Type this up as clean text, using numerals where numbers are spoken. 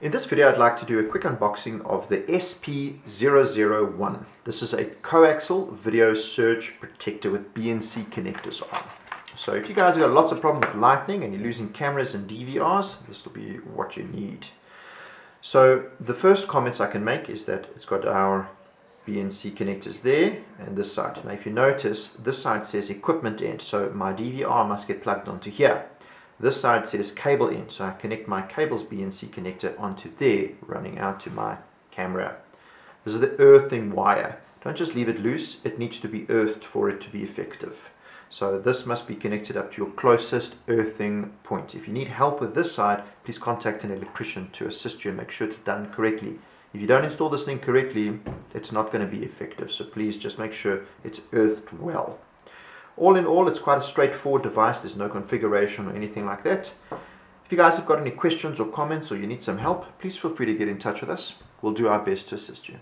In this video, I'd like to do a quick unboxing of the SP001. This is a coaxial video surge protector with BNC connectors on. So if you guys have got lots of problems with lightning and you're losing cameras and DVRs, this will be what you need. So the first comments I can make is that it's got our BNC connectors there and this side. Now if you notice, this side says equipment end, so my DVR must get plugged onto here. This side says cable in, so I connect my cable's BNC connector onto there, running out to my camera. This is the earthing wire. Don't just leave it loose, it needs to be earthed for it to be effective. So this must be connected up to your closest earthing point. If you need help with this side, please contact an electrician to assist you and make sure it's done correctly. If you don't install this thing correctly, it's not going to be effective, so please just make sure it's earthed well. All in all, it's quite a straightforward device. There's no configuration or anything like that. If you guys have got any questions or comments or you need some help, please feel free to get in touch with us. We'll do our best to assist you.